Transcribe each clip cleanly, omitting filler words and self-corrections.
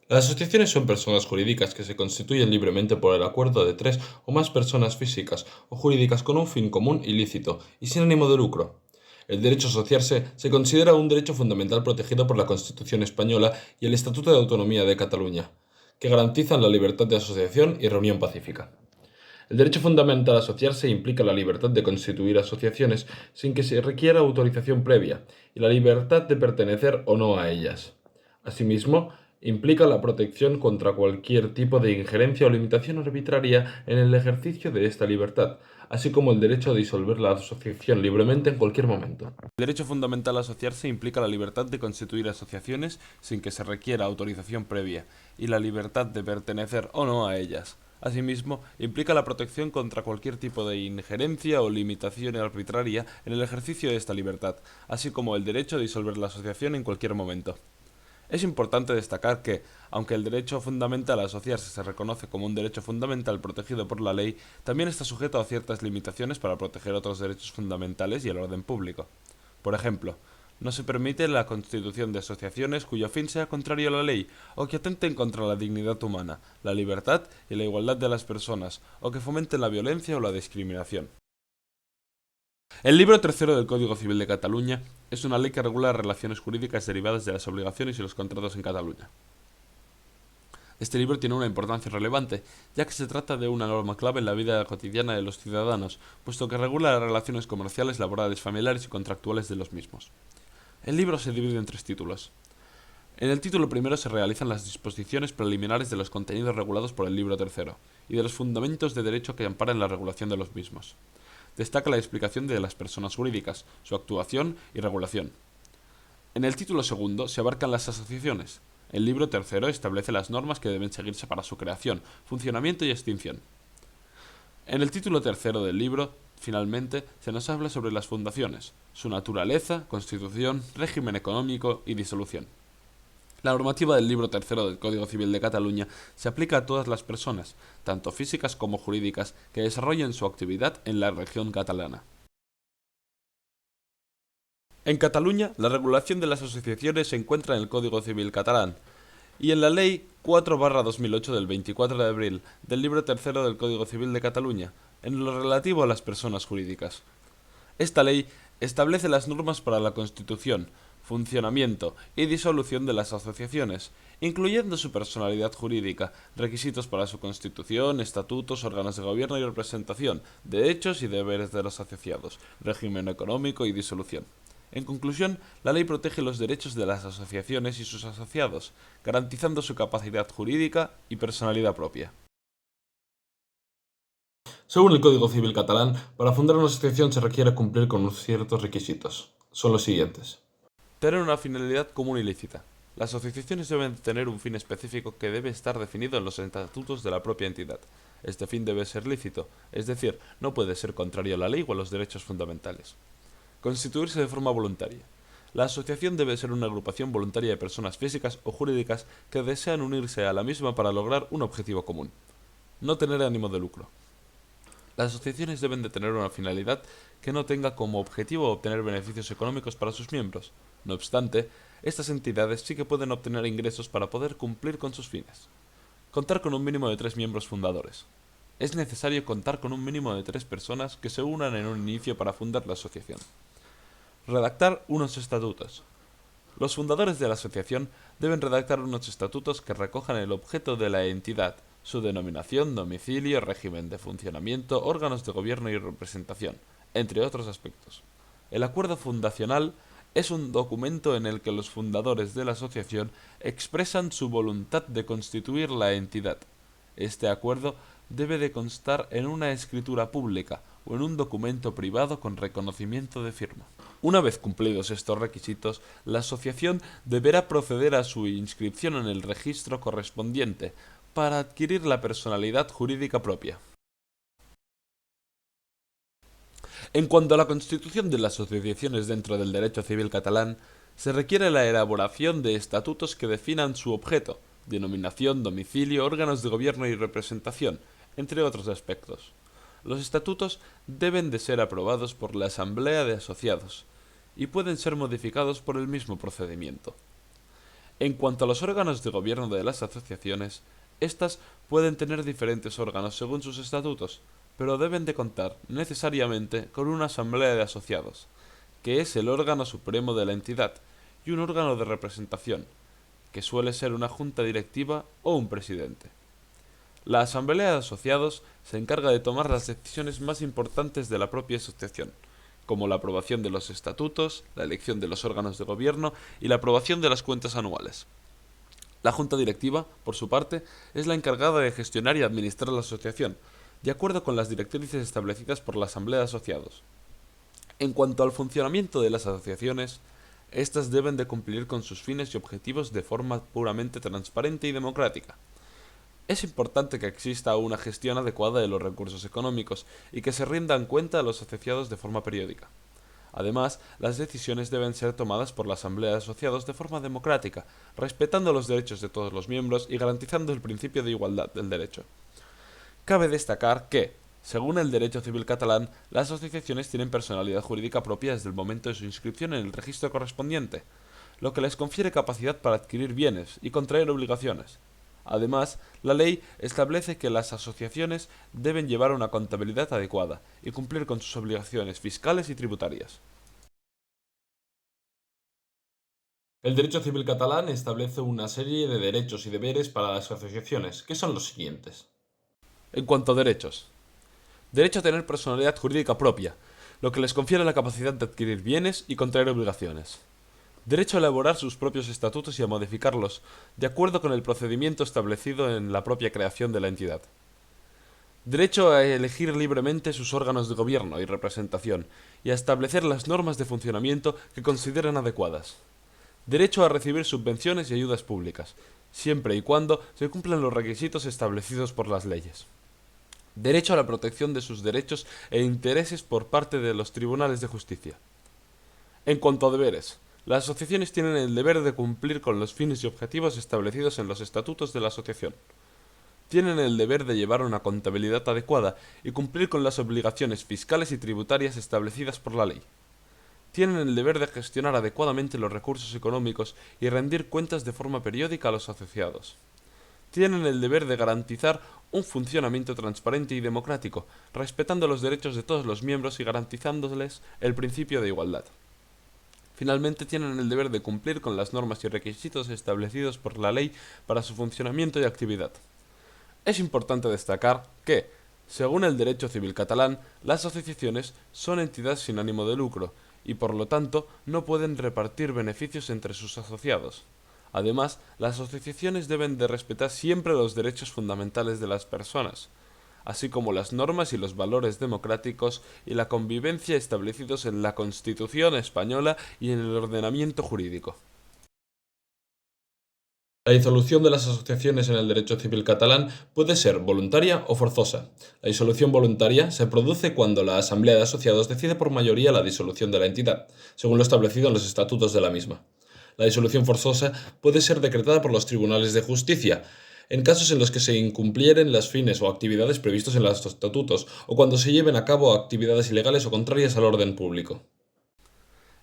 Las asociaciones son personas jurídicas que se constituyen libremente por el acuerdo de tres o más personas físicas o jurídicas con un fin común ilícito y sin ánimo de lucro. El derecho a asociarse se considera un derecho fundamental protegido por la Constitución española y el Estatuto de Autonomía de Cataluña, que garantizan la libertad de asociación y reunión pacífica. El derecho fundamental a asociarse implica la libertad de constituir asociaciones sin que se requiera autorización previa y la libertad de pertenecer o no a ellas. Asimismo, implica la protección contra cualquier tipo de injerencia o limitación arbitraria en el ejercicio de esta libertad, así como el derecho a disolver la asociación libremente en cualquier momento. El derecho fundamental a asociarse implica la libertad de constituir asociaciones sin que se requiera autorización previa y la libertad de pertenecer o no a ellas. Asimismo, implica la protección contra cualquier tipo de injerencia o limitación arbitraria en el ejercicio de esta libertad, así como el derecho a disolver la asociación en cualquier momento. Es importante destacar que, aunque el derecho fundamental a asociarse se reconoce como un derecho fundamental protegido por la ley, también está sujeto a ciertas limitaciones para proteger otros derechos fundamentales y el orden público. Por ejemplo, no se permite la constitución de asociaciones cuyo fin sea contrario a la ley o que atenten contra la dignidad humana, la libertad y la igualdad de las personas, o que fomenten la violencia o la discriminación. El libro tercero del Código Civil de Cataluña es una ley que regula las relaciones jurídicas derivadas de las obligaciones y los contratos en Cataluña. Este libro tiene una importancia relevante, ya que se trata de una norma clave en la vida cotidiana de los ciudadanos, puesto que regula las relaciones comerciales, laborales, familiares y contractuales de los mismos. El libro se divide en tres títulos. En el título primero se realizan las disposiciones preliminares de los contenidos regulados por el libro tercero, y de los fundamentos de derecho que amparan la regulación de los mismos. Destaca la explicación de las personas jurídicas, su actuación y regulación. En el título segundo se abarcan las asociaciones. El libro tercero establece las normas que deben seguirse para su creación, funcionamiento y extinción. En el título tercero del libro, finalmente, se nos habla sobre las fundaciones, su naturaleza, constitución, régimen económico y disolución. La normativa del libro tercero del Código Civil de Cataluña se aplica a todas las personas, tanto físicas como jurídicas, que desarrollen su actividad en la región catalana. En Cataluña, la regulación de las asociaciones se encuentra en el Código Civil catalán y en la Ley 4/2008 del 24 de abril del libro tercero del Código Civil de Cataluña, en lo relativo a las personas jurídicas. Esta ley establece las normas para la constitución, funcionamiento y disolución de las asociaciones, incluyendo su personalidad jurídica, requisitos para su constitución, estatutos, órganos de gobierno y representación, derechos y deberes de los asociados, régimen económico y disolución. En conclusión, la ley protege los derechos de las asociaciones y sus asociados, garantizando su capacidad jurídica y personalidad propia. Según el Código Civil catalán, para fundar una asociación se requiere cumplir con ciertos requisitos. Son los siguientes. Tener una finalidad común y lícita. Las asociaciones deben tener un fin específico que debe estar definido en los estatutos de la propia entidad. Este fin debe ser lícito, es decir, no puede ser contrario a la ley o a los derechos fundamentales. Constituirse de forma voluntaria. La asociación debe ser una agrupación voluntaria de personas físicas o jurídicas que desean unirse a la misma para lograr un objetivo común. No tener ánimo de lucro. Las asociaciones deben de tener una finalidad que no tenga como objetivo obtener beneficios económicos para sus miembros. No obstante, estas entidades sí que pueden obtener ingresos para poder cumplir con sus fines. Contar con un mínimo de 3 miembros fundadores. Es necesario contar con un mínimo de 3 personas que se unan en un inicio para fundar la asociación. Redactar unos estatutos. Los fundadores de la asociación deben redactar unos estatutos que recojan el objeto de la entidad, su denominación, domicilio, régimen de funcionamiento, órganos de gobierno y representación, entre otros aspectos. El acuerdo fundacional es un documento en el que los fundadores de la asociación expresan su voluntad de constituir la entidad. Este acuerdo debe de constar en una escritura pública o en un documento privado con reconocimiento de firma. Una vez cumplidos estos requisitos, la asociación deberá proceder a su inscripción en el registro correspondiente para adquirir la personalidad jurídica propia. En cuanto a la constitución de las asociaciones dentro del derecho civil catalán, se requiere la elaboración de estatutos que definan su objeto, denominación, domicilio, órganos de gobierno y representación, entre otros aspectos. Los estatutos deben de ser aprobados por la Asamblea de Asociados y pueden ser modificados por el mismo procedimiento. En cuanto a los órganos de gobierno de las asociaciones, estas pueden tener diferentes órganos según sus estatutos, pero deben de contar necesariamente con una asamblea de asociados, que es el órgano supremo de la entidad, y un órgano de representación, que suele ser una junta directiva o un presidente. La asamblea de asociados se encarga de tomar las decisiones más importantes de la propia asociación, como la aprobación de los estatutos, la elección de los órganos de gobierno y la aprobación de las cuentas anuales. La junta directiva, por su parte, es la encargada de gestionar y administrar la asociación, de acuerdo con las directrices establecidas por la asamblea de asociados. En cuanto al funcionamiento de las asociaciones, estas deben de cumplir con sus fines y objetivos de forma puramente transparente y democrática. Es importante que exista una gestión adecuada de los recursos económicos y que se rindan cuenta a los asociados de forma periódica. Además, las decisiones deben ser tomadas por la Asamblea de Asociados de forma democrática, respetando los derechos de todos los miembros y garantizando el principio de igualdad del derecho. Cabe destacar que, según el derecho civil catalán, las asociaciones tienen personalidad jurídica propia desde el momento de su inscripción en el registro correspondiente, lo que les confiere capacidad para adquirir bienes y contraer obligaciones. Además, la ley establece que las asociaciones deben llevar una contabilidad adecuada y cumplir con sus obligaciones fiscales y tributarias. El derecho civil catalán establece una serie de derechos y deberes para las asociaciones, que son los siguientes. En cuanto a derechos, derecho a tener personalidad jurídica propia, lo que les confiere la capacidad de adquirir bienes y contraer obligaciones. Derecho a elaborar sus propios estatutos y a modificarlos, de acuerdo con el procedimiento establecido en la propia creación de la entidad. Derecho a elegir libremente sus órganos de gobierno y representación, y a establecer las normas de funcionamiento que consideren adecuadas. Derecho a recibir subvenciones y ayudas públicas, siempre y cuando se cumplan los requisitos establecidos por las leyes. Derecho a la protección de sus derechos e intereses por parte de los tribunales de justicia. En cuanto a deberes, las asociaciones tienen el deber de cumplir con los fines y objetivos establecidos en los estatutos de la asociación. Tienen el deber de llevar una contabilidad adecuada y cumplir con las obligaciones fiscales y tributarias establecidas por la ley. Tienen el deber de gestionar adecuadamente los recursos económicos y rendir cuentas de forma periódica a los asociados. Tienen el deber de garantizar un funcionamiento transparente y democrático, respetando los derechos de todos los miembros y garantizándoles el principio de igualdad. Finalmente, tienen el deber de cumplir con las normas y requisitos establecidos por la ley para su funcionamiento y actividad. Es importante destacar que, según el derecho civil catalán, las asociaciones son entidades sin ánimo de lucro y por lo tanto no pueden repartir beneficios entre sus asociados. Además, las asociaciones deben de respetar siempre los derechos fundamentales de las personas, así como las normas y los valores democráticos y la convivencia establecidos en la Constitución española y en el ordenamiento jurídico. La disolución de las asociaciones en el derecho civil catalán puede ser voluntaria o forzosa. La disolución voluntaria se produce cuando la Asamblea de Asociados decide por mayoría la disolución de la entidad, según lo establecido en los estatutos de la misma. La disolución forzosa puede ser decretada por los tribunales de justicia, en casos en los que se incumplieren los fines o actividades previstos en los estatutos, o cuando se lleven a cabo actividades ilegales o contrarias al orden público.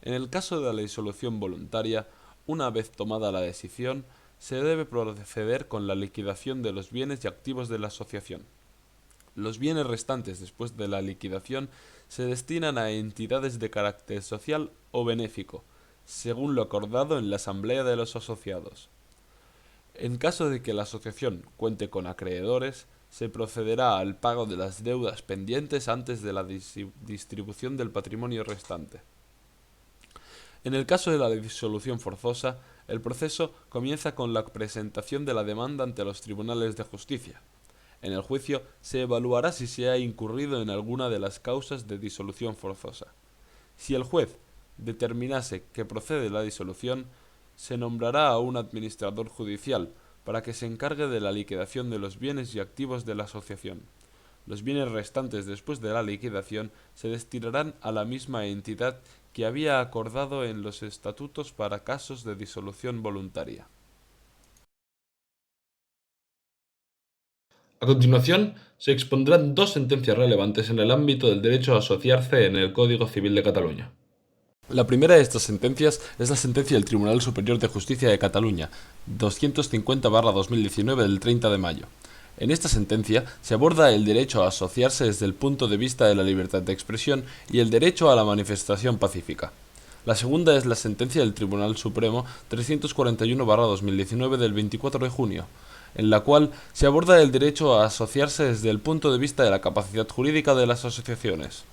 En el caso de la disolución voluntaria, una vez tomada la decisión, se debe proceder con la liquidación de los bienes y activos de la asociación. Los bienes restantes después de la liquidación se destinan a entidades de carácter social o benéfico, según lo acordado en la Asamblea de los Asociados. En caso de que la asociación cuente con acreedores, se procederá al pago de las deudas pendientes antes de la distribución del patrimonio restante. En el caso de la disolución forzosa, el proceso comienza con la presentación de la demanda ante los tribunales de justicia. En el juicio se evaluará si se ha incurrido en alguna de las causas de disolución forzosa. Si el juez determinase que procede la disolución, se nombrará a un administrador judicial para que se encargue de la liquidación de los bienes y activos de la asociación. Los bienes restantes después de la liquidación se destinarán a la misma entidad que había acordado en los estatutos para casos de disolución voluntaria. A continuación, se expondrán dos sentencias relevantes en el ámbito del derecho a asociarse en el Código Civil de Cataluña. La primera de estas sentencias es la sentencia del Tribunal Superior de Justicia de Cataluña, 250/2019 del 30 de mayo. En esta sentencia se aborda el derecho a asociarse desde el punto de vista de la libertad de expresión y el derecho a la manifestación pacífica. La segunda es la sentencia del Tribunal Supremo 341/2019 del 24 de junio, en la cual se aborda el derecho a asociarse desde el punto de vista de la capacidad jurídica de las asociaciones.